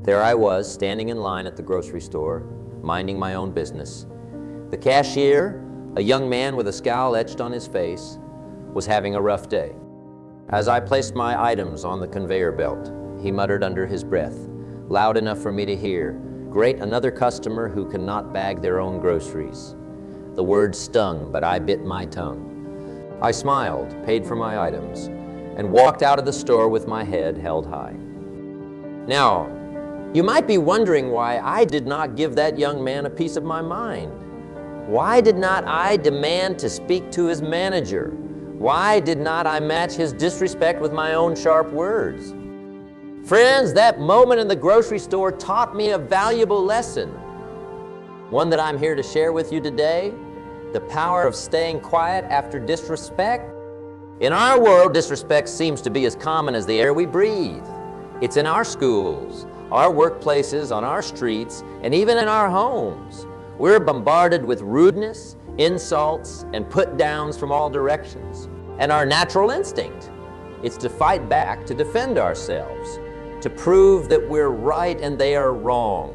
There I was, standing in line at the grocery store, minding my own business. The cashier, a young man with a scowl etched on his face, was having a rough day. As I placed my items on the conveyor belt, he muttered under his breath, loud enough for me to hear, "Great, another customer who cannot bag their own groceries." The word stung, but I bit my tongue. I smiled, paid for my items, and walked out of the store with my head held high. Now, you might be wondering why I did not give that young man a piece of my mind. Why did not I demand to speak to his manager? Why did not I match his disrespect with my own sharp words? Friends, that moment in the grocery store taught me a valuable lesson. One that I'm here to share with you today, the power of staying quiet after disrespect. In our world, disrespect seems to be as common as the air we breathe. It's in our schools, our workplaces, on our streets, and even in our homes. We're bombarded with rudeness, insults, and put-downs from all directions. And our natural instinct, it's to fight back, to defend ourselves, to prove that we're right and they are wrong.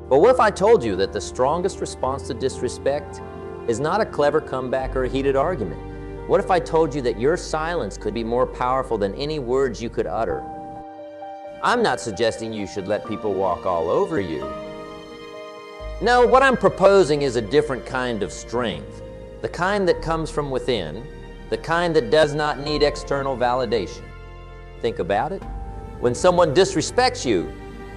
But what if I told you that the strongest response to disrespect is not a clever comeback or a heated argument? What if I told you that your silence could be more powerful than any words you could utter? I'm not suggesting you should let people walk all over you. No, what I'm proposing is a different kind of strength, the kind that comes from within, the kind that does not need external validation. Think about it. When someone disrespects you,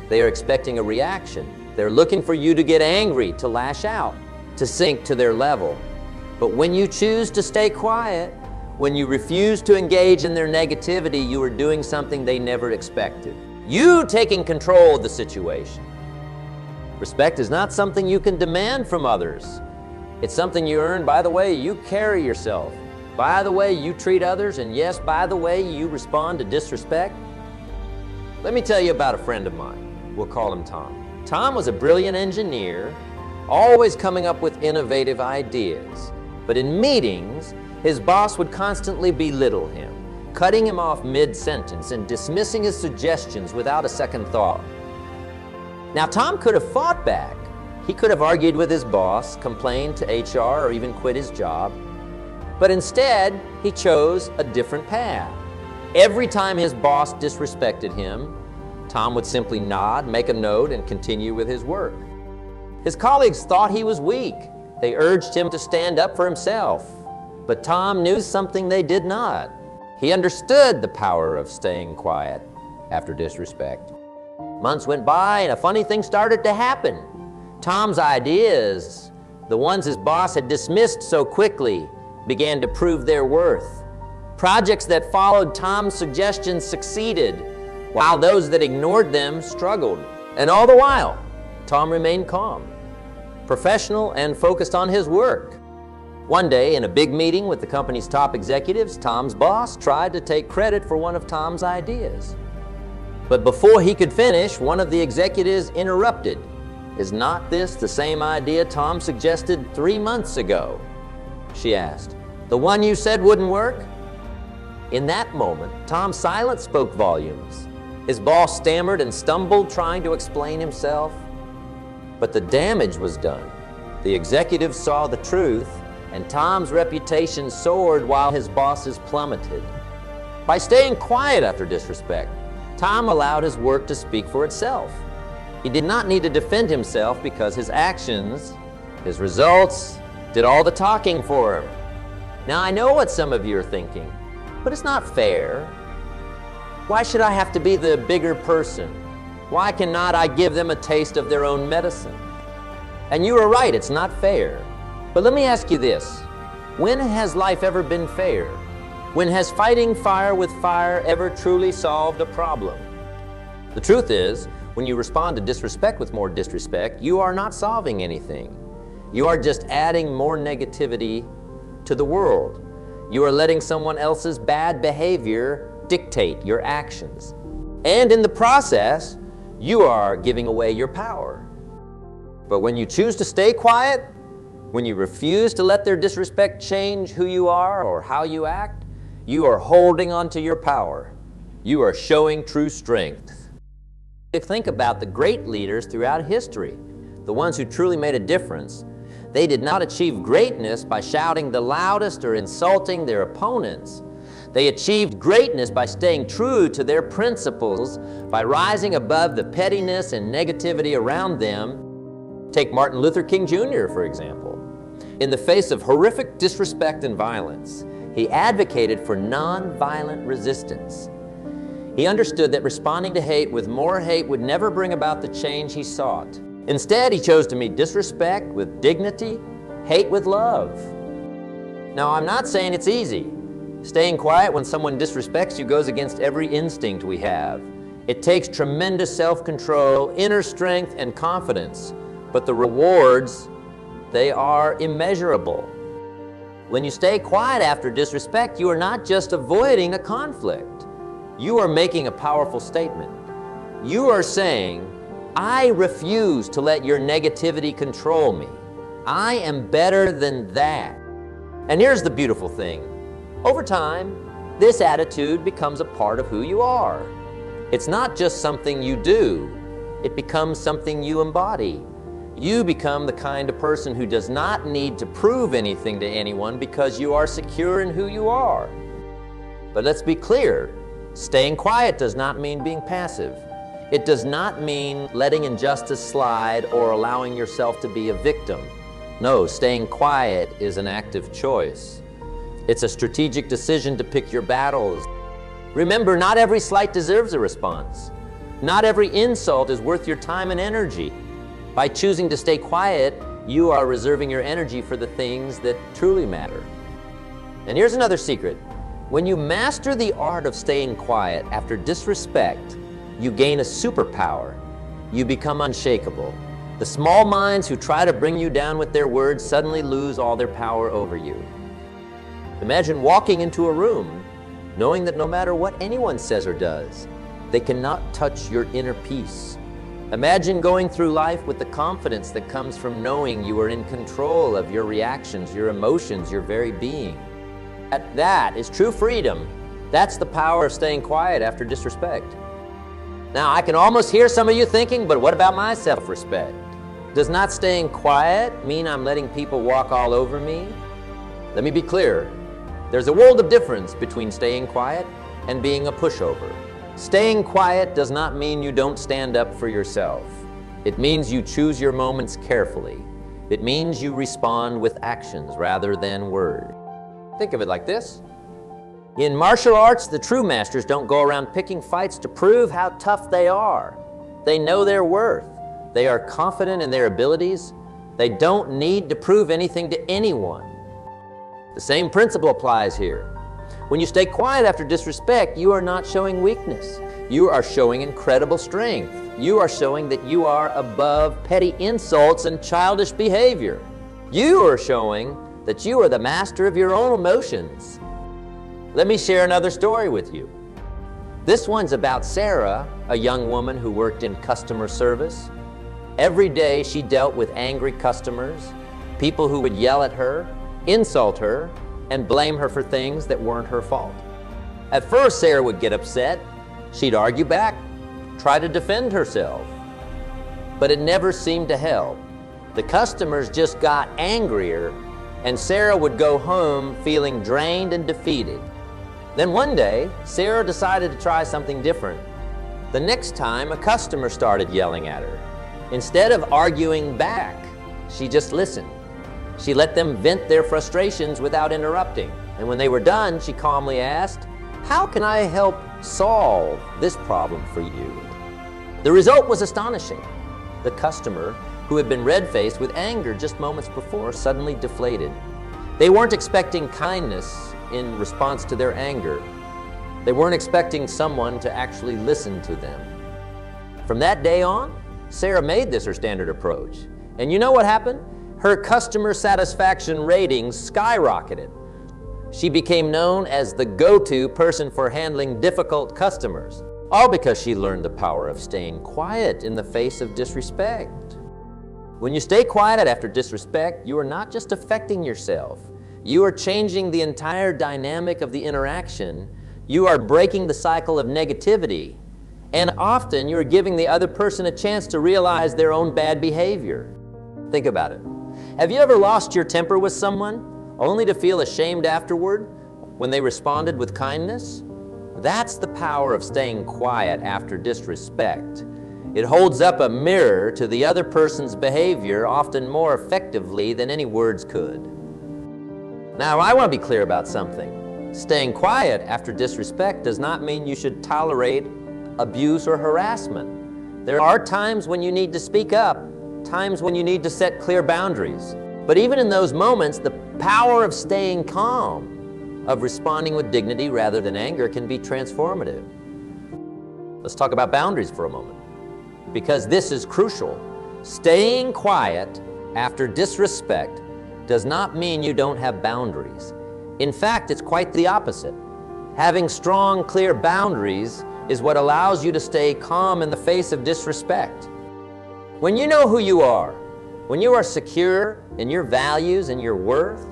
they are expecting a reaction. They're looking for you to get angry, to lash out, to sink to their level. But when you choose to stay quiet, when you refuse to engage in their negativity, you are doing something they never expected. You taking control of the situation. Respect is not something you can demand from others. It's something you earn by the way you carry yourself, by the way you treat others, and yes, by the way you respond to disrespect. Let me tell you about a friend of mine. We'll call him Tom. Tom was a brilliant engineer, always coming up with innovative ideas. But in meetings, his boss would constantly belittle him, cutting him off mid-sentence and dismissing his suggestions without a second thought. Now, Tom could have fought back. He could have argued with his boss, complained to HR, or even quit his job. But instead, he chose a different path. Every time his boss disrespected him, Tom would simply nod, make a note, and continue with his work. His colleagues thought he was weak. They urged him to stand up for himself. But Tom knew something they did not. He understood the power of staying quiet after disrespect. Months went by and a funny thing started to happen. Tom's ideas, the ones his boss had dismissed so quickly, began to prove their worth. Projects that followed Tom's suggestions succeeded, while those that ignored them struggled. And all the while, Tom remained calm, professional, and focused on his work. One day, in a big meeting with the company's top executives, Tom's boss tried to take credit for one of Tom's ideas. But before he could finish, one of the executives interrupted. "Is not this the same idea Tom suggested 3 months ago?" she asked. "The one you said wouldn't work?" In that moment, Tom's silence spoke volumes. His boss stammered and stumbled, trying to explain himself. But the damage was done. The executives saw the truth, and Tom's reputation soared while his bosses plummeted. By staying quiet after disrespect, Tom allowed his work to speak for itself. He did not need to defend himself because his actions, his results, did all the talking for him. Now, I know what some of you are thinking, but it's not fair. Why should I have to be the bigger person? Why cannot I give them a taste of their own medicine? And you are right, it's not fair. But let me ask you this. When has life ever been fair? When has fighting fire with fire ever truly solved a problem? The truth is, when you respond to disrespect with more disrespect, you are not solving anything. You are just adding more negativity to the world. You are letting someone else's bad behavior dictate your actions. And in the process, you are giving away your power. But when you choose to stay quiet, when you refuse to let their disrespect change who you are or how you act, you are holding on to your power. You are showing true strength. Think about the great leaders throughout history, the ones who truly made a difference. They did not achieve greatness by shouting the loudest or insulting their opponents. They achieved greatness by staying true to their principles, by rising above the pettiness and negativity around them. Take Martin Luther King Jr., for example. In the face of horrific disrespect and violence, he advocated for nonviolent resistance. He understood that responding to hate with more hate would never bring about the change he sought. Instead, he chose to meet disrespect with dignity, hate with love. Now, I'm not saying it's easy. Staying quiet when someone disrespects you goes against every instinct we have. It takes tremendous self-control, inner strength, and confidence. But the rewards, they are immeasurable. When you stay quiet after disrespect, you are not just avoiding a conflict. You are making a powerful statement. You are saying, I refuse to let your negativity control me. I am better than that. And here's the beautiful thing. Over time, this attitude becomes a part of who you are. It's not just something you do. It becomes something you embody. You become the kind of person who does not need to prove anything to anyone because you are secure in who you are. But let's be clear. Staying quiet does not mean being passive. It does not mean letting injustice slide or allowing yourself to be a victim. No, staying quiet is an active choice. It's a strategic decision to pick your battles. Remember, not every slight deserves a response. Not every insult is worth your time and energy. By choosing to stay quiet, you are reserving your energy for the things that truly matter. And here's another secret. When you master the art of staying quiet after disrespect, you gain a superpower. You become unshakable. The small minds who try to bring you down with their words suddenly lose all their power over you. Imagine walking into a room knowing that no matter what anyone says or does, they cannot touch your inner peace. Imagine going through life with the confidence that comes from knowing you are in control of your reactions, your emotions, your very being. That is true freedom. That's the power of staying quiet after disrespect. Now, I can almost hear some of you thinking, but what about my self-respect? Does not staying quiet mean I'm letting people walk all over me? Let me be clear. There's a world of difference between staying quiet and being a pushover. Staying quiet does not mean you don't stand up for yourself. It means you choose your moments carefully. It means you respond with actions rather than words. Think of it like this. In martial arts, the true masters don't go around picking fights to prove how tough they are. They know their worth. They are confident in their abilities. They don't need to prove anything to anyone. The same principle applies here. When you stay quiet after disrespect, you are not showing weakness. You are showing incredible strength. You are showing that you are above petty insults and childish behavior. You are showing that you are the master of your own emotions. Let me share another story with you. This one's about Sarah, a young woman who worked in customer service. Every day she dealt with angry customers, people who would yell at her, insult her, and blame her for things that weren't her fault. At first, Sarah would get upset. She'd argue back, try to defend herself. But it never seemed to help. The customers just got angrier, and Sarah would go home feeling drained and defeated. Then one day, Sarah decided to try something different. The next time, a customer started yelling at her. Instead of arguing back, she just listened. She let them vent their frustrations without interrupting. And when they were done, she calmly asked, "How can I help solve this problem for you?" The result was astonishing. The customer, who had been red-faced with anger just moments before, suddenly deflated. They weren't expecting kindness in response to their anger. They weren't expecting someone to actually listen to them. From that day on, Sarah made this her standard approach. And you know what happened? Her customer satisfaction ratings skyrocketed. She became known as the go-to person for handling difficult customers, all because she learned the power of staying quiet in the face of disrespect. When you stay quiet after disrespect, you are not just affecting yourself. You are changing the entire dynamic of the interaction. You are breaking the cycle of negativity, And often you're giving the other person a chance to realize their own bad behavior. Think about it. Have you ever lost your temper with someone only to feel ashamed afterward when they responded with kindness? That's the power of staying quiet after disrespect. It holds up a mirror to the other person's behavior often more effectively than any words could. Now, I want to be clear about something. Staying quiet after disrespect does not mean you should tolerate abuse or harassment. There are times when you need to speak up, times when you need to set clear boundaries. But even in those moments, the power of staying calm, of responding with dignity rather than anger, can be transformative. Let's talk about boundaries for a moment, because this is crucial. Staying quiet after disrespect does not mean you don't have boundaries. In fact, it's quite the opposite. Having strong, clear boundaries is what allows you to stay calm in the face of disrespect. When you know who you are, when you are secure in your values and your worth,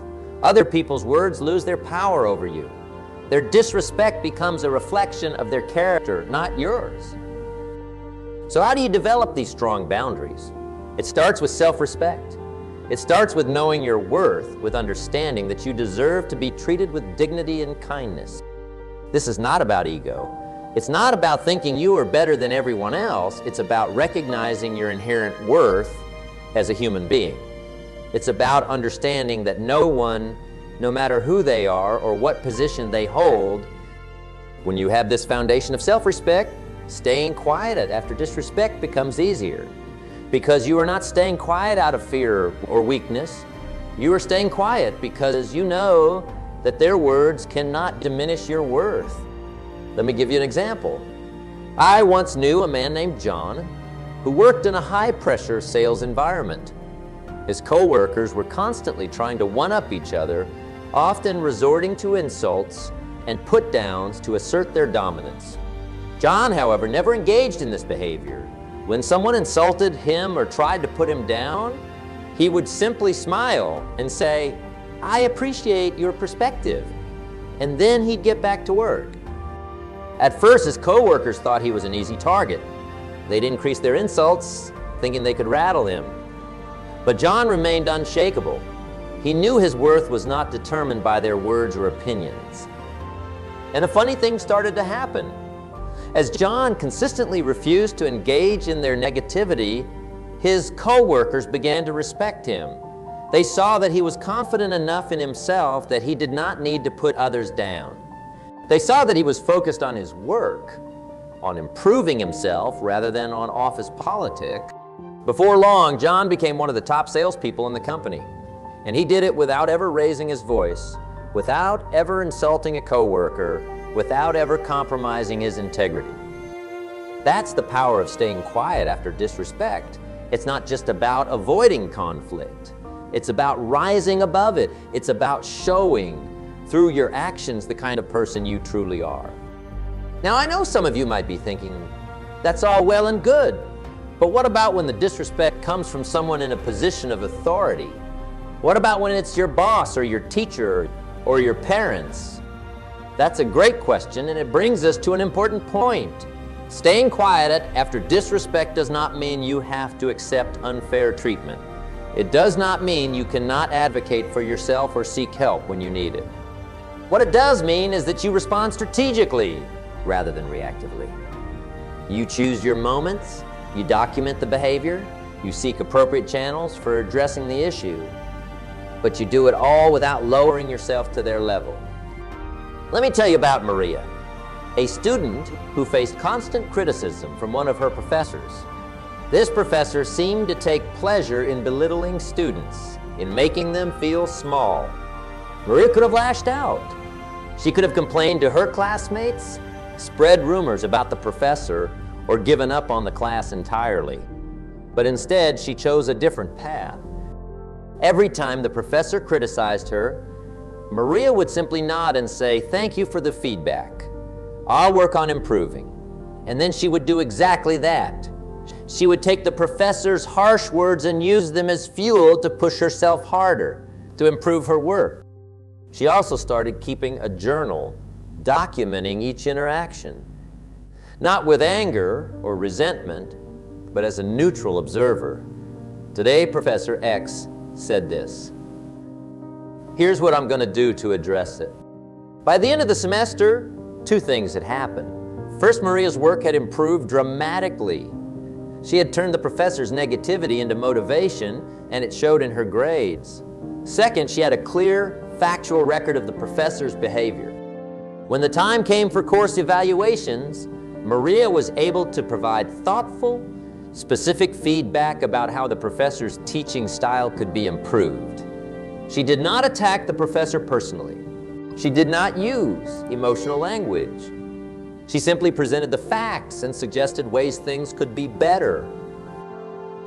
other people's words lose their power over you. Their disrespect becomes a reflection of their character, not yours. So how do you develop these strong boundaries? It starts with self-respect. It starts with knowing your worth, with understanding that you deserve to be treated with dignity and kindness. This is not about ego. It's not about thinking you are better than everyone else. It's about recognizing your inherent worth as a human being. It's about understanding that no one, no matter who they are or what position they hold, when you have this foundation of self-respect, staying quiet after disrespect becomes easier. Because you are not staying quiet out of fear or weakness. You are staying quiet because you know that their words cannot diminish your worth. Let me give you an example. I once knew a man named John who worked in a high-pressure sales environment. His co-workers were constantly trying to one-up each other, often resorting to insults and put-downs to assert their dominance. John, however, never engaged in this behavior. When someone insulted him or tried to put him down, he would simply smile and say, "I appreciate your perspective," and then he'd get back to work. At first, his co-workers thought he was an easy target. They'd increase their insults, thinking they could rattle him. But John remained unshakable. He knew his worth was not determined by their words or opinions. And a funny thing started to happen. As John consistently refused to engage in their negativity, his co-workers began to respect him. They saw that he was confident enough in himself that he did not need to put others down. They saw that he was focused on his work, on improving himself rather than on office politics. Before long, John became one of the top salespeople in the company. And he did it without ever raising his voice, without ever insulting a coworker, without ever compromising his integrity. That's the power of staying quiet after disrespect. It's not just about avoiding conflict. It's about rising above it. It's about showing through your actions the kind of person you truly are. Now, I know some of you might be thinking, that's all well and good, but what about when the disrespect comes from someone in a position of authority? What about when it's your boss or your teacher or your parents? That's a great question, and it brings us to an important point. Staying quiet after disrespect does not mean you have to accept unfair treatment. It does not mean you cannot advocate for yourself or seek help when you need it. What it does mean is that you respond strategically rather than reactively. You choose your moments, you document the behavior, you seek appropriate channels for addressing the issue, but you do it all without lowering yourself to their level. Let me tell you about Maria, a student who faced constant criticism from one of her professors. This professor seemed to take pleasure in belittling students, in making them feel small. Maria could have lashed out. She could have complained to her classmates, spread rumors about the professor, or given up on the class entirely. But instead, she chose a different path. Every time the professor criticized her, Maria would simply nod and say, "Thank you for the feedback. I'll work on improving." And then she would do exactly that. She would take the professor's harsh words and use them as fuel to push herself harder, to improve her work. She also started keeping a journal, documenting each interaction. not with anger or resentment, but as a neutral observer. Today, Professor X said this. Here's what I'm going to do to address it. By the end of the semester, two things had happened. First, Maria's work had improved dramatically. She had turned the professor's negativity into motivation, and it showed in her grades. Second, she had a clear, factual record of the professor's behavior. When the time came for course evaluations, Maria was able to provide thoughtful, specific feedback about how the professor's teaching style could be improved. She did not attack the professor personally. She did not use emotional language. She simply presented the facts and suggested ways things could be better.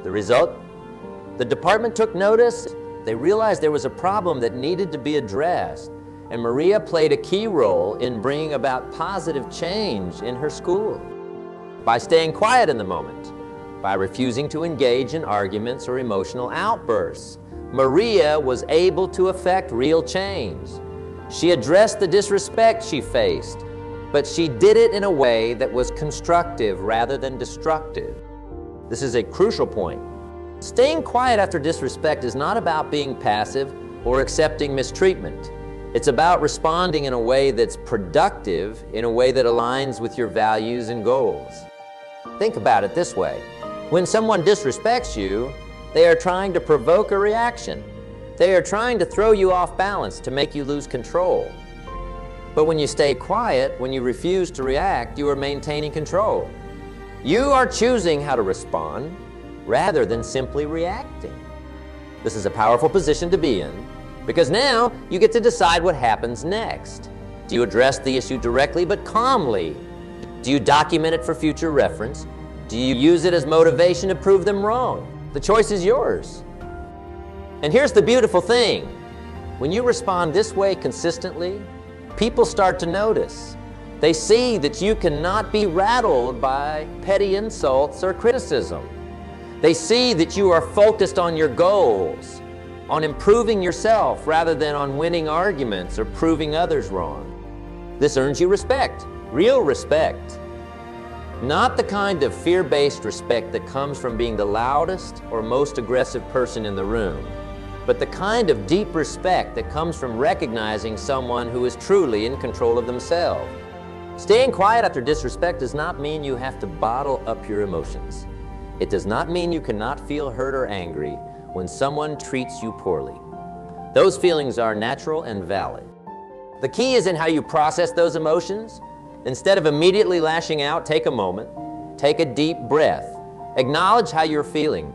The result? The department took notice. They realized there was a problem that needed to be addressed, and Maria played a key role in bringing about positive change in her school. By staying quiet in the moment, by refusing to engage in arguments or emotional outbursts, Maria was able to effect real change. She addressed the disrespect she faced, but she did it in a way that was constructive rather than destructive. This is a crucial point. Staying quiet after disrespect is not about being passive or accepting mistreatment. It's about responding in a way that's productive, in a way that aligns with your values and goals. Think about it this way. When someone disrespects you, they are trying to provoke a reaction. They are trying to throw you off balance to make you lose control. But when you stay quiet, when you refuse to react, you are maintaining control. You are choosing how to respond rather than simply reacting. This is a powerful position to be in because now you get to decide what happens next. Do you address the issue directly but calmly? Do you document it for future reference? Do you use it as motivation to prove them wrong? The choice is yours. And here's the beautiful thing. When you respond this way consistently, people start to notice. They see that you cannot be rattled by petty insults or criticism. They see that you are focused on your goals, on improving yourself rather than on winning arguments or proving others wrong. This earns you respect, real respect. Not the kind of fear-based respect that comes from being the loudest or most aggressive person in the room, but the kind of deep respect that comes from recognizing someone who is truly in control of themselves. Staying quiet after disrespect does not mean you have to bottle up your emotions. It does not mean you cannot feel hurt or angry when someone treats you poorly. Those feelings are natural and valid. The key is in how you process those emotions. Instead of immediately lashing out, take a moment, take a deep breath, acknowledge how you're feeling,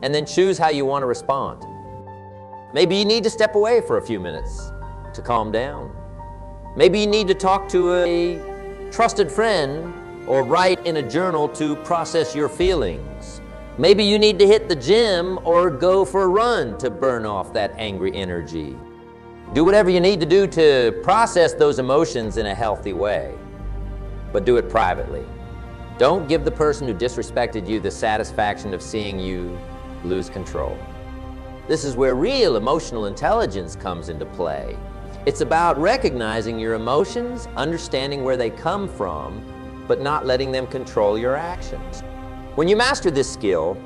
and then choose how you want to respond. Maybe you need to step away for a few minutes to calm down. Maybe you need to talk to a trusted friend or write in a journal to process your feelings. Maybe you need to hit the gym or go for a run to burn off that angry energy. Do whatever you need to do to process those emotions in a healthy way, but do it privately. Don't give the person who disrespected you the satisfaction of seeing you lose control. This is where real emotional intelligence comes into play. It's about recognizing your emotions, understanding where they come from, but not letting them control your actions. When you master this skill,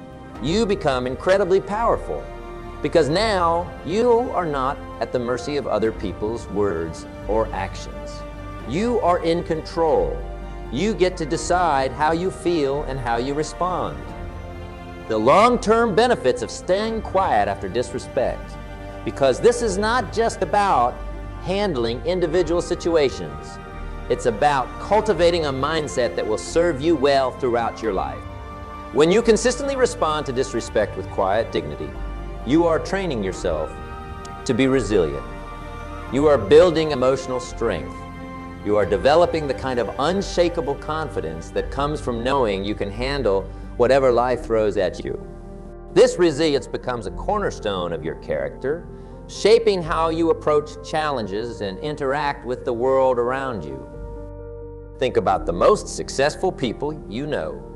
you become incredibly powerful because now you are not at the mercy of other people's words or actions. You are in control. You get to decide how you feel and how you respond. The long-term benefits of staying quiet after disrespect, because this is not just about handling individual situations. It's about cultivating a mindset that will serve you well throughout your life. When you consistently respond to disrespect with quiet dignity, you are training yourself to be resilient. You are building emotional strength. You are developing the kind of unshakable confidence that comes from knowing you can handle whatever life throws at you. This resilience becomes a cornerstone of your character, shaping how you approach challenges and interact with the world around you. Think about the most successful people you know,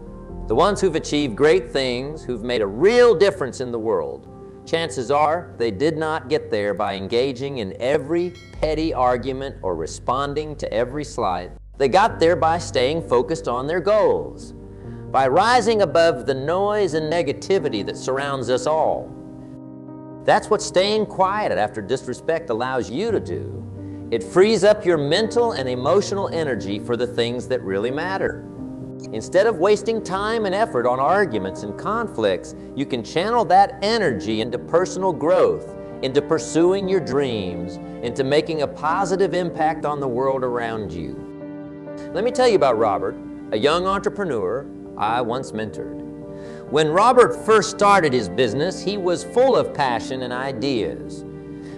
the ones who've achieved great things, who've made a real difference in the world. Chances are they did not get there by engaging in every petty argument or responding to every slight. They got there by staying focused on their goals, by rising above the noise and negativity that surrounds us all. That's what staying quiet after disrespect allows you to do. It frees up your mental and emotional energy for the things that really matter. Instead of wasting time and effort on arguments and conflicts, you can channel that energy into personal growth, into pursuing your dreams, into making a positive impact on the world around you. Let me tell you about Robert, a young entrepreneur I once mentored. When Robert first started his business, he was full of passion and ideas.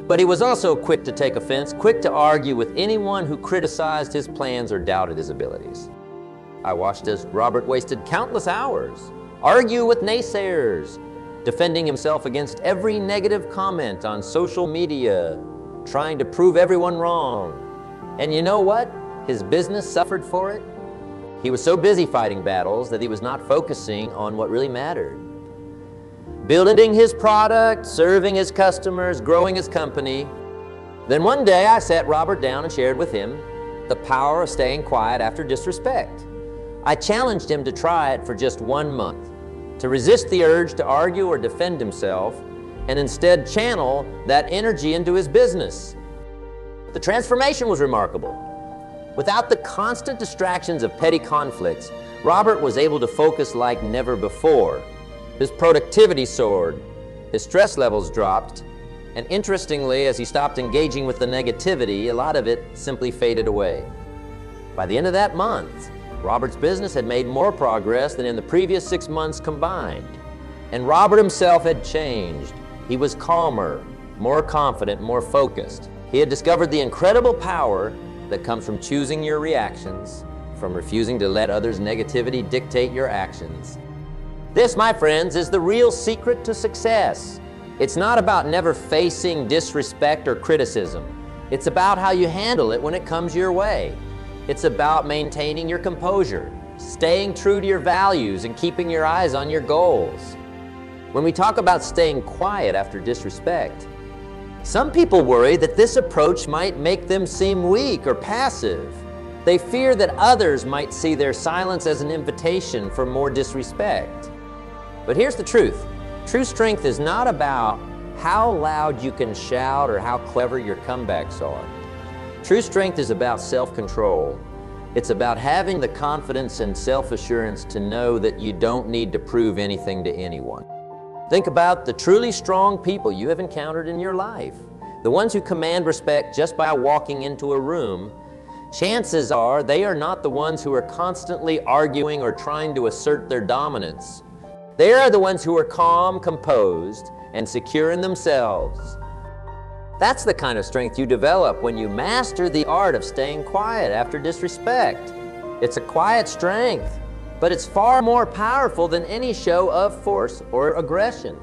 But he was also quick to take offense, quick to argue with anyone who criticized his plans or doubted his abilities. I watched as Robert wasted countless hours, argue with naysayers, defending himself against every negative comment on social media, trying to prove everyone wrong. And you know what? His business suffered for it. He was so busy fighting battles that he was not focusing on what really mattered. Building his product, serving his customers, growing his company. Then one day I sat Robert down and shared with him the power of staying quiet after disrespect. I challenged him to try it for just 1 month, to resist the urge to argue or defend himself, and instead channel that energy into his business. The transformation was remarkable. Without the constant distractions of petty conflicts, Robert was able to focus like never before. His productivity soared, his stress levels dropped, and interestingly, as he stopped engaging with the negativity, a lot of it simply faded away. By the end of that month, Robert's business had made more progress than in the previous 6 months combined. And Robert himself had changed. He was calmer, more confident, more focused. He had discovered the incredible power that comes from choosing your reactions, from refusing to let others' negativity dictate your actions. This, my friends, is the real secret to success. It's not about never facing disrespect or criticism. It's about how you handle it when it comes your way. It's about maintaining your composure, staying true to your values, and keeping your eyes on your goals. When we talk about staying quiet after disrespect, some people worry that this approach might make them seem weak or passive. They fear that others might see their silence as an invitation for more disrespect. But here's the truth. True strength is not about how loud you can shout or how clever your comebacks are. True strength is about self-control. It's about having the confidence and self-assurance to know that you don't need to prove anything to anyone. Think about the truly strong people you have encountered in your life. The ones who command respect just by walking into a room. Chances are they are not the ones who are constantly arguing or trying to assert their dominance. They are the ones who are calm, composed, and secure in themselves. That's the kind of strength you develop when you master the art of staying quiet after disrespect. It's a quiet strength, but it's far more powerful than any show of force or aggression.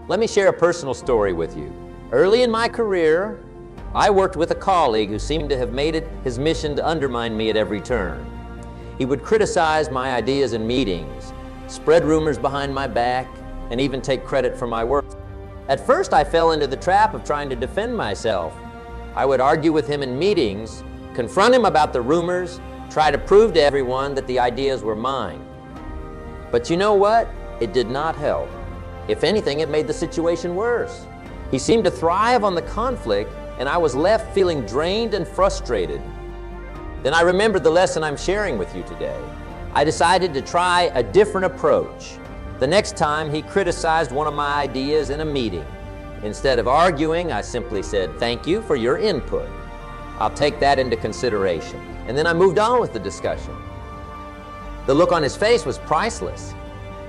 Let me share a personal story with you. Early in my career, I worked with a colleague who seemed to have made it his mission to undermine me at every turn. He would criticize my ideas in meetings, spread rumors behind my back, and even take credit for my work. At first, I fell into the trap of trying to defend myself. I would argue with him in meetings, confront him about the rumors, try to prove to everyone that the ideas were mine. But you know what? It did not help. If anything, it made the situation worse. He seemed to thrive on the conflict, and I was left feeling drained and frustrated. Then I remembered the lesson I'm sharing with you today. I decided to try a different approach. The next time he criticized one of my ideas in a meeting, instead of arguing, I simply said, "Thank you for your input. I'll take that into consideration." And then I moved on with the discussion. The look on his face was priceless.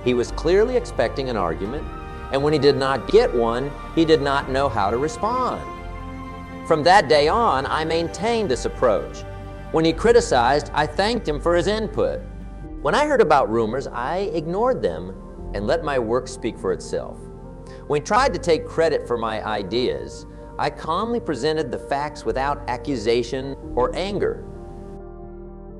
He was clearly expecting an argument, and when he did not get one, he did not know how to respond. From that day on, I maintained this approach. When he criticized, I thanked him for his input. When I heard about rumors, I ignored them and let my work speak for itself. When he tried to take credit for my ideas, I calmly presented the facts without accusation or anger.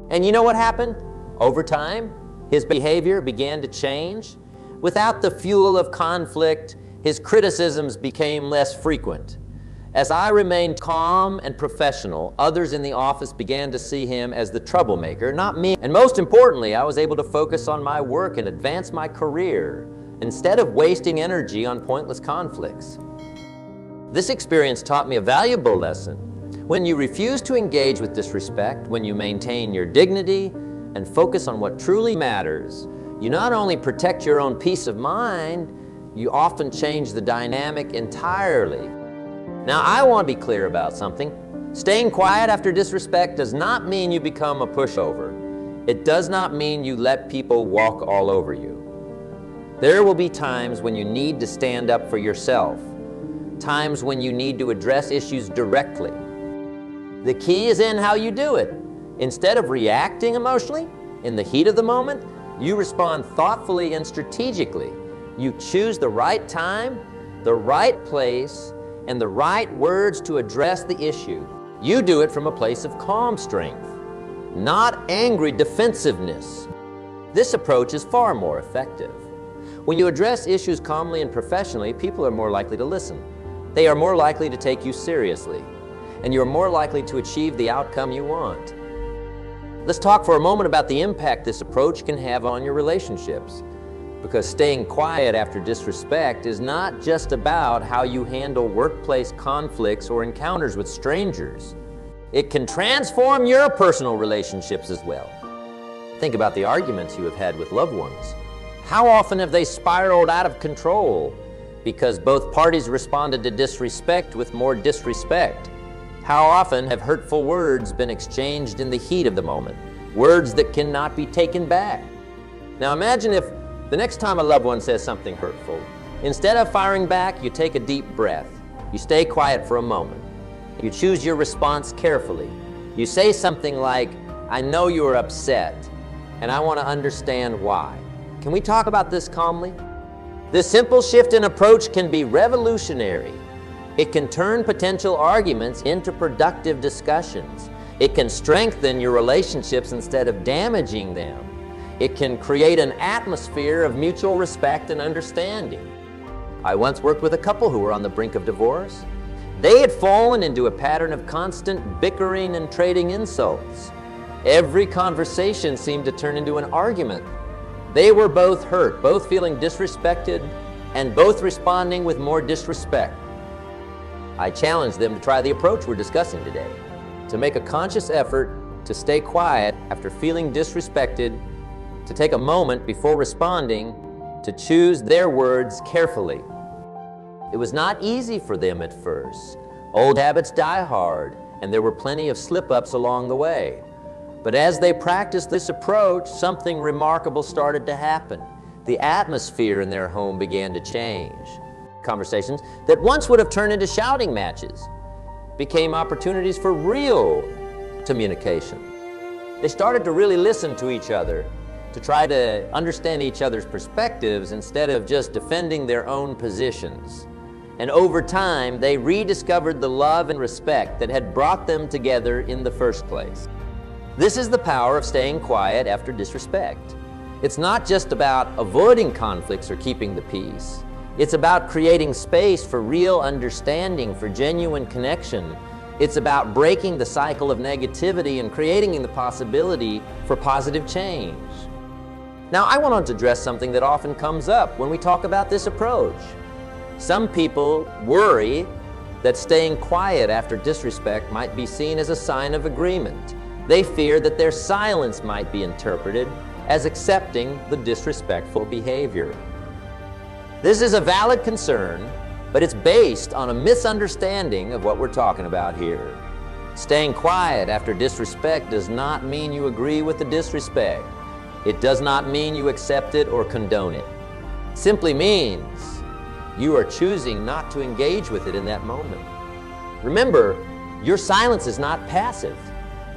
And you know what happened? Over time, his behavior began to change. Without the fuel of conflict, his criticisms became less frequent. As I remained calm and professional, others in the office began to see him as the troublemaker, not me. And most importantly, I was able to focus on my work and advance my career instead of wasting energy on pointless conflicts. This experience taught me a valuable lesson. When you refuse to engage with disrespect, when you maintain your dignity and focus on what truly matters, you not only protect your own peace of mind, you often change the dynamic entirely. Now, I want to be clear about something. Staying quiet after disrespect does not mean you become a pushover. It does not mean you let people walk all over you. There will be times when you need to stand up for yourself, times when you need to address issues directly. The key is in how you do it. Instead of reacting emotionally, in the heat of the moment, you respond thoughtfully and strategically. You choose the right time, the right place, and the right words to address the issue. You do it from a place of calm strength, not angry defensiveness. This approach is far more effective. When you address issues calmly and professionally, people are more likely to listen. They are more likely to take you seriously, and you're more likely to achieve the outcome you want. Let's talk for a moment about the impact this approach can have on your relationships. Because staying quiet after disrespect is not just about how you handle workplace conflicts or encounters with strangers. It can transform your personal relationships as well. Think about the arguments you have had with loved ones. How often have they spiraled out of control because both parties responded to disrespect with more disrespect? How often have hurtful words been exchanged in the heat of the moment? Words that cannot be taken back. Now imagine if the next time a loved one says something hurtful, instead of firing back, you take a deep breath. You stay quiet for a moment. You choose your response carefully. You say something like, "I know you are upset, and I want to understand why. Can we talk about this calmly?" This simple shift in approach can be revolutionary. It can turn potential arguments into productive discussions. It can strengthen your relationships instead of damaging them. It can create an atmosphere of mutual respect and understanding. I once worked with a couple who were on the brink of divorce. They had fallen into a pattern of constant bickering and trading insults. Every conversation seemed to turn into an argument. They were both hurt, both feeling disrespected, and both responding with more disrespect. I challenged them to try the approach we're discussing today, to make a conscious effort to stay quiet after feeling disrespected, to take a moment before responding, to choose their words carefully. It was not easy for them at first. Old habits die hard, and there were plenty of slip-ups along the way. But as they practiced this approach, something remarkable started to happen. The atmosphere in their home began to change. Conversations that once would have turned into shouting matches became opportunities for real communication. They started to really listen to each other, to try to understand each other's perspectives instead of just defending their own positions. And over time, they rediscovered the love and respect that had brought them together in the first place. This is the power of staying quiet after disrespect. It's not just about avoiding conflicts or keeping the peace. It's about creating space for real understanding, for genuine connection. It's about breaking the cycle of negativity and creating the possibility for positive change. Now, I want to address something that often comes up when we talk about this approach. Some people worry that staying quiet after disrespect might be seen as a sign of agreement. They fear that their silence might be interpreted as accepting the disrespectful behavior. This is a valid concern, but it's based on a misunderstanding of what we're talking about here. Staying quiet after disrespect does not mean you agree with the disrespect. It does not mean you accept it or condone it. It simply means you are choosing not to engage with it in that moment. Remember, your silence is not passive.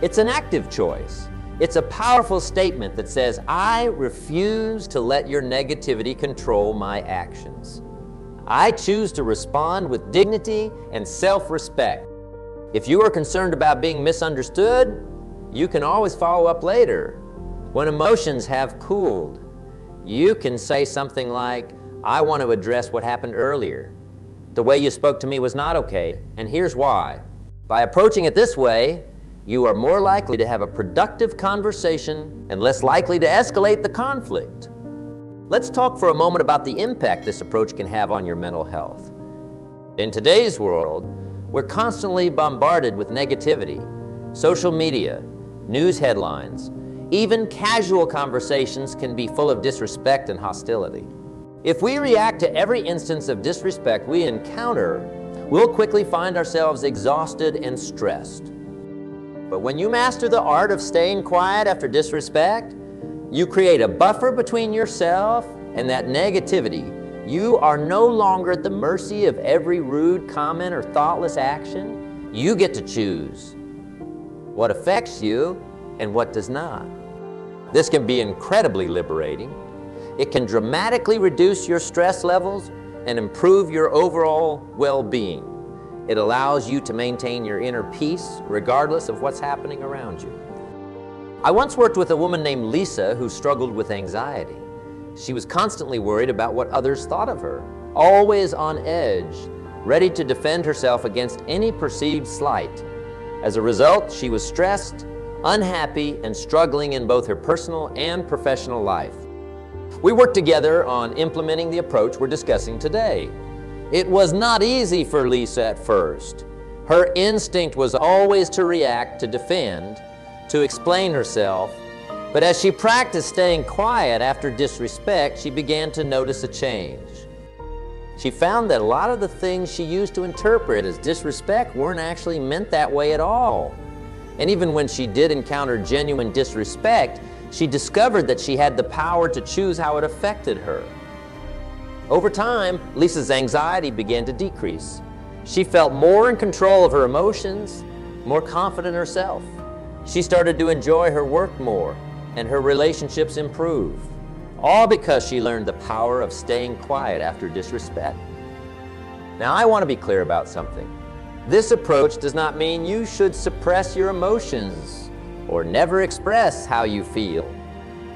It's an active choice. It's a powerful statement that says, I refuse to let your negativity control my actions. I choose to respond with dignity and self-respect. If you are concerned about being misunderstood, you can always follow up later. When emotions have cooled, you can say something like, I want to address what happened earlier. The way you spoke to me was not okay, and here's why. By approaching it this way, you are more likely to have a productive conversation and less likely to escalate the conflict. Let's talk for a moment about the impact this approach can have on your mental health. In today's world, we're constantly bombarded with negativity, social media, news headlines. Even casual conversations can be full of disrespect and hostility. If we react to every instance of disrespect we encounter, we'll quickly find ourselves exhausted and stressed. But when you master the art of staying quiet after disrespect, you create a buffer between yourself and that negativity. You are no longer at the mercy of every rude comment or thoughtless action. You get to choose what affects you and what does not. This can be incredibly liberating. It can dramatically reduce your stress levels and improve your overall well-being. It allows you to maintain your inner peace regardless of what's happening around you. I once worked with a woman named Lisa who struggled with anxiety. She was constantly worried about what others thought of her, always on edge, ready to defend herself against any perceived slight. As a result, she was stressed, unhappy, and struggling in both her personal and professional life. We worked together on implementing the approach we're discussing today. It was not easy for Lisa at first. Her instinct was always to react, to defend, to explain herself. But as she practiced staying quiet after disrespect, she began to notice a change. She found that a lot of the things she used to interpret as disrespect weren't actually meant that way at all. And even when she did encounter genuine disrespect, she discovered that she had the power to choose how it affected her. Over time, Lisa's anxiety began to decrease. She felt more in control of her emotions, more confident in herself. She started to enjoy her work more, and her relationships improved. All because she learned the power of staying quiet after disrespect. Now, I want to be clear about something. This approach does not mean you should suppress your emotions or never express how you feel.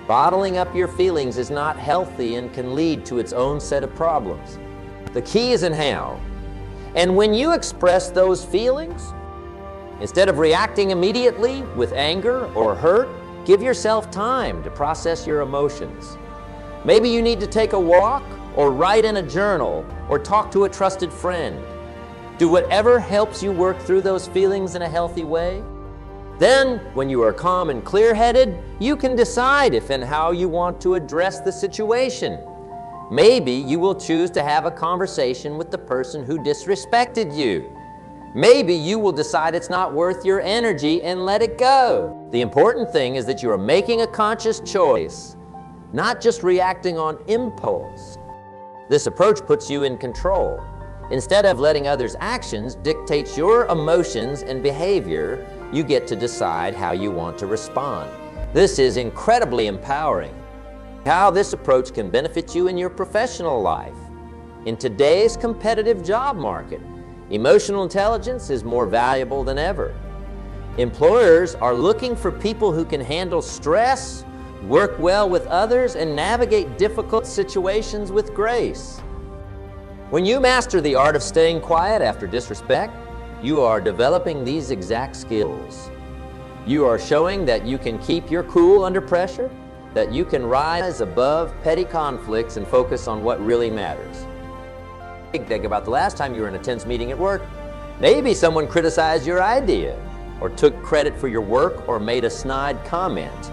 Bottling up your feelings is not healthy and can lead to its own set of problems. The key is in how. And when you express those feelings, instead of reacting immediately with anger or hurt, give yourself time to process your emotions. Maybe you need to take a walk or write in a journal or talk to a trusted friend. Do whatever helps you work through those feelings in a healthy way. Then, when you are calm and clear-headed, you can decide if and how you want to address the situation. Maybe you will choose to have a conversation with the person who disrespected you. Maybe you will decide it's not worth your energy and let it go. The important thing is that you are making a conscious choice, not just reacting on impulse. This approach puts you in control. Instead of letting others' actions dictate your emotions and behavior, you get to decide how you want to respond. This is incredibly empowering. How this approach can benefit you in your professional life. In today's competitive job market, emotional intelligence is more valuable than ever. Employers are looking for people who can handle stress, work well with others, and navigate difficult situations with grace. When you master the art of staying quiet after disrespect, you are developing these exact skills. You are showing that you can keep your cool under pressure, that you can rise above petty conflicts and focus on what really matters. Think about the last time you were in a tense meeting at work. Maybe someone criticized your idea, or took credit for your work, or made a snide comment.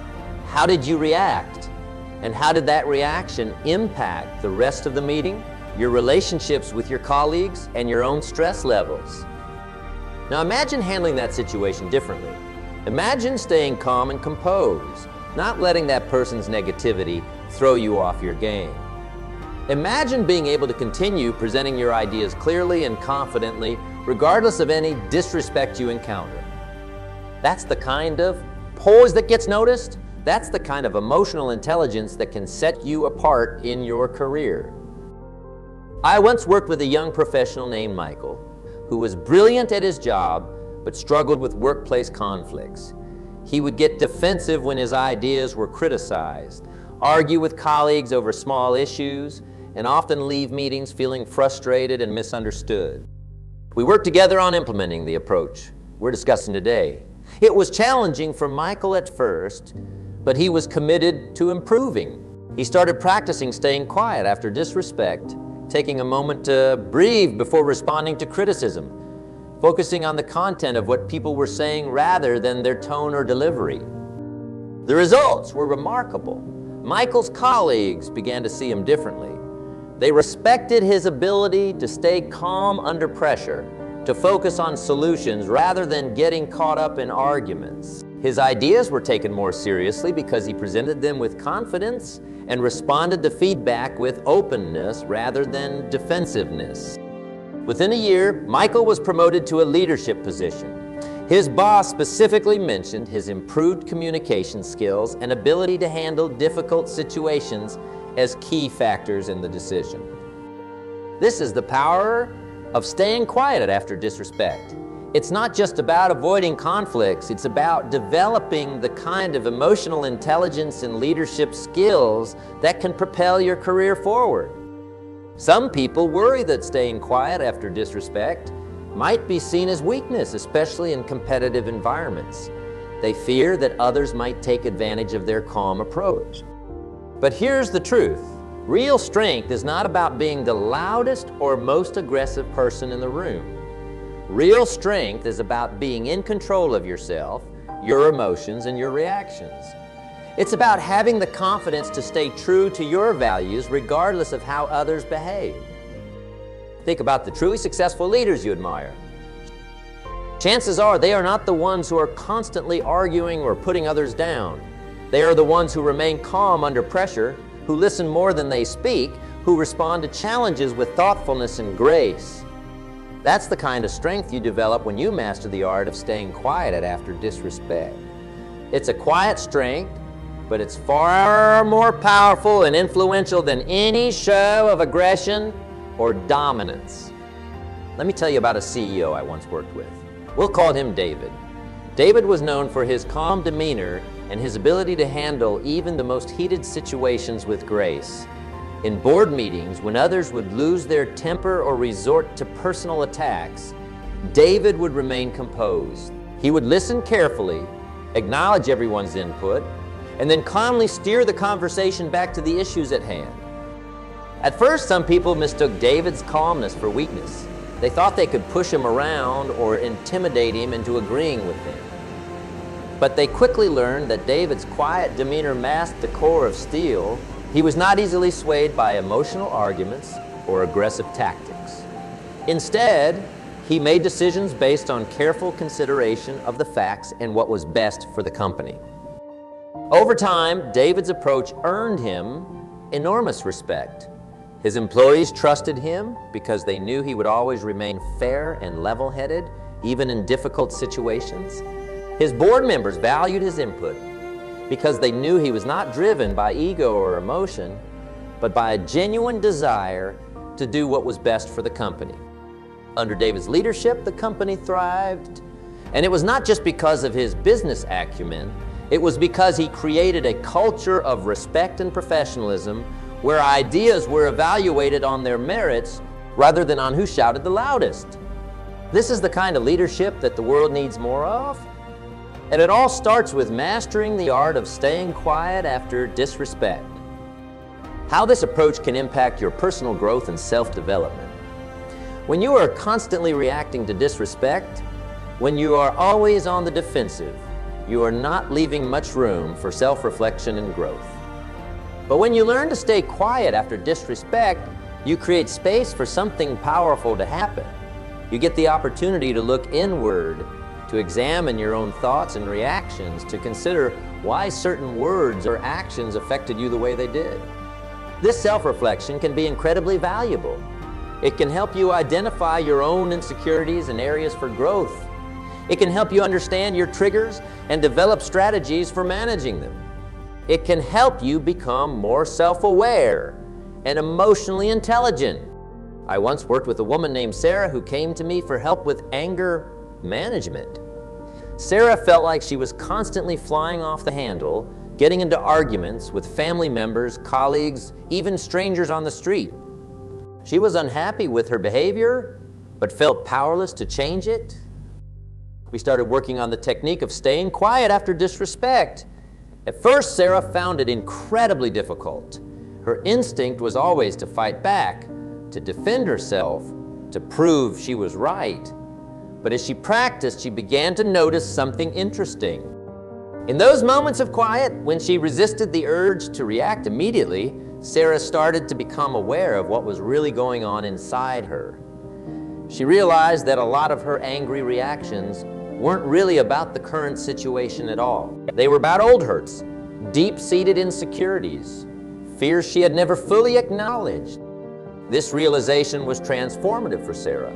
How did you react? And how did that reaction impact the rest of the meeting, your relationships with your colleagues, and your own stress levels? Now imagine handling that situation differently. Imagine staying calm and composed, not letting that person's negativity throw you off your game. Imagine being able to continue presenting your ideas clearly and confidently, regardless of any disrespect you encounter. That's the kind of poise that gets noticed. That's the kind of emotional intelligence that can set you apart in your career. I once worked with a young professional named Michael, who was brilliant at his job, but struggled with workplace conflicts. He would get defensive when his ideas were criticized, argue with colleagues over small issues, and often leave meetings feeling frustrated and misunderstood. We worked together on implementing the approach we're discussing today. It was challenging for Michael at first, but he was committed to improving. He started practicing staying quiet after disrespect, taking a moment to breathe before responding to criticism, focusing on the content of what people were saying rather than their tone or delivery. The results were remarkable. Michael's colleagues began to see him differently. They respected his ability to stay calm under pressure, to focus on solutions rather than getting caught up in arguments. His ideas were taken more seriously because he presented them with confidence and responded to feedback with openness rather than defensiveness. Within a year, Michael was promoted to a leadership position. His boss specifically mentioned his improved communication skills and ability to handle difficult situations as key factors in the decision. This is the power of staying quiet after disrespect. It's not just about avoiding conflicts, it's about developing the kind of emotional intelligence and leadership skills that can propel your career forward. Some people worry that staying quiet after disrespect might be seen as weakness, especially in competitive environments. They fear that others might take advantage of their calm approach. But here's the truth. Real strength is not about being the loudest or most aggressive person in the room. Real strength is about being in control of yourself, your emotions, and your reactions. It's about having the confidence to stay true to your values regardless of how others behave. Think about the truly successful leaders you admire. Chances are they are not the ones who are constantly arguing or putting others down. They are the ones who remain calm under pressure, who listen more than they speak, who respond to challenges with thoughtfulness and grace. That's the kind of strength you develop when you master the art of staying quiet after disrespect. It's a quiet strength, but it's far more powerful and influential than any show of aggression or dominance. Let me tell you about a CEO I once worked with. We'll call him David. David was known for his calm demeanor and his ability to handle even the most heated situations with grace. In board meetings, when others would lose their temper or resort to personal attacks, David would remain composed. He would listen carefully, acknowledge everyone's input, and then calmly steer the conversation back to the issues at hand. At first, some people mistook David's calmness for weakness. They thought they could push him around or intimidate him into agreeing with them. But they quickly learned that David's quiet demeanor masked the core of steel. He was not easily swayed by emotional arguments or aggressive tactics. Instead, he made decisions based on careful consideration of the facts and what was best for the company. Over time, David's approach earned him enormous respect. His employees trusted him because they knew he would always remain fair and level-headed, even in difficult situations. His board members valued his input because they knew he was not driven by ego or emotion, but by a genuine desire to do what was best for the company. Under David's leadership, the company thrived, and it was not just because of his business acumen, it was because he created a culture of respect and professionalism where ideas were evaluated on their merits rather than on who shouted the loudest. This is the kind of leadership that the world needs more of. And it all starts with mastering the art of staying quiet after disrespect. How this approach can impact your personal growth and self-development. When you are constantly reacting to disrespect, when you are always on the defensive, you are not leaving much room for self-reflection and growth. But when you learn to stay quiet after disrespect, you create space for something powerful to happen. You get the opportunity to look inward, to examine your own thoughts and reactions, to consider why certain words or actions affected you the way they did. This self-reflection can be incredibly valuable. It can help you identify your own insecurities and areas for growth. It can help you understand your triggers and develop strategies for managing them. It can help you become more self-aware and emotionally intelligent. I once worked with a woman named Sarah who came to me for help with anger management. Sarah felt like she was constantly flying off the handle getting into arguments with family members, colleagues, even strangers on the street. She was unhappy with her behavior, but felt powerless to change it. We started working on the technique of staying quiet after disrespect. At first, Sarah found it incredibly difficult. Her instinct was always to fight back, to defend herself, to prove she was right. But as she practiced, she began to notice something interesting. In those moments of quiet, when she resisted the urge to react immediately, Sarah started to become aware of what was really going on inside her. She realized that a lot of her angry reactions weren't really about the current situation at all. They were about old hurts, deep-seated insecurities, fears she had never fully acknowledged. This realization was transformative for Sarah.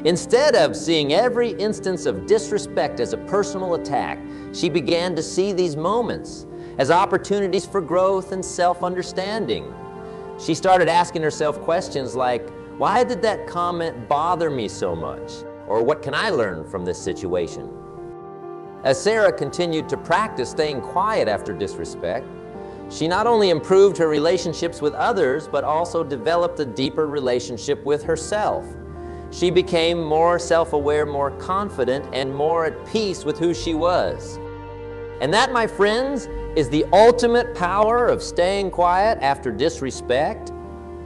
Instead of seeing every instance of disrespect as a personal attack, she began to see these moments as opportunities for growth and self-understanding. She started asking herself questions like, why did that comment bother me so much? Or what can I learn from this situation? As Sarah continued to practice staying quiet after disrespect, she not only improved her relationships with others, but also developed a deeper relationship with herself. She became more self-aware, more confident, and more at peace with who she was. And that, my friends, is the ultimate power of staying quiet after disrespect.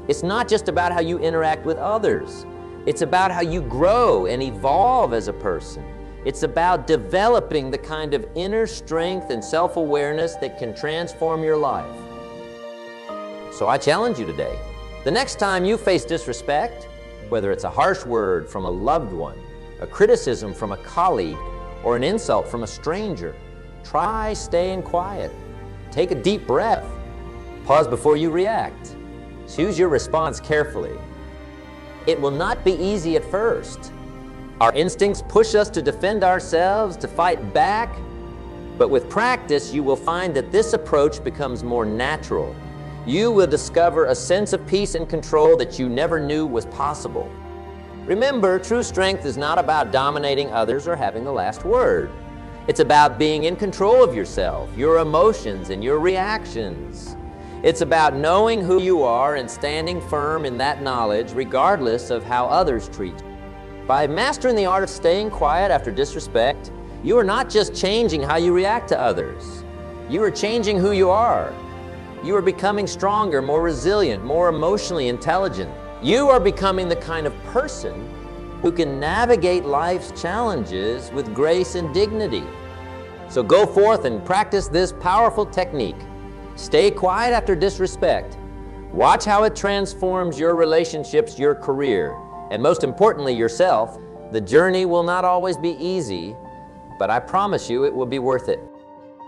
It's not just about how you interact with others. It's about how you grow and evolve as a person. It's about developing the kind of inner strength and self-awareness that can transform your life. So I challenge you today, the next time you face disrespect, whether it's a harsh word from a loved one, a criticism from a colleague, or an insult from a stranger, try staying quiet. Take a deep breath. Pause before you react. Choose your response carefully. It will not be easy at first. Our instincts push us to defend ourselves, to fight back, but with practice, you will find that this approach becomes more natural. You will discover a sense of peace and control that you never knew was possible. Remember, true strength is not about dominating others or having the last word. It's about being in control of yourself, your emotions, and your reactions. It's about knowing who you are and standing firm in that knowledge regardless of how others treat you. By mastering the art of staying quiet after disrespect, you are not just changing how you react to others. You are changing who you are. You are becoming stronger, more resilient, more emotionally intelligent. You are becoming the kind of person who can navigate life's challenges with grace and dignity. So go forth and practice this powerful technique. Stay quiet after disrespect. Watch how it transforms your relationships, your career, and most importantly, yourself. The journey will not always be easy, but I promise you it will be worth it.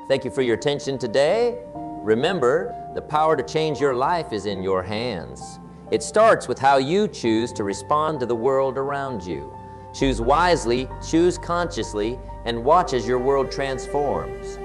Thank you for your attention today. Remember, the power to change your life is in your hands. It starts with how you choose to respond to the world around you. Choose wisely, choose consciously, and watch as your world transforms.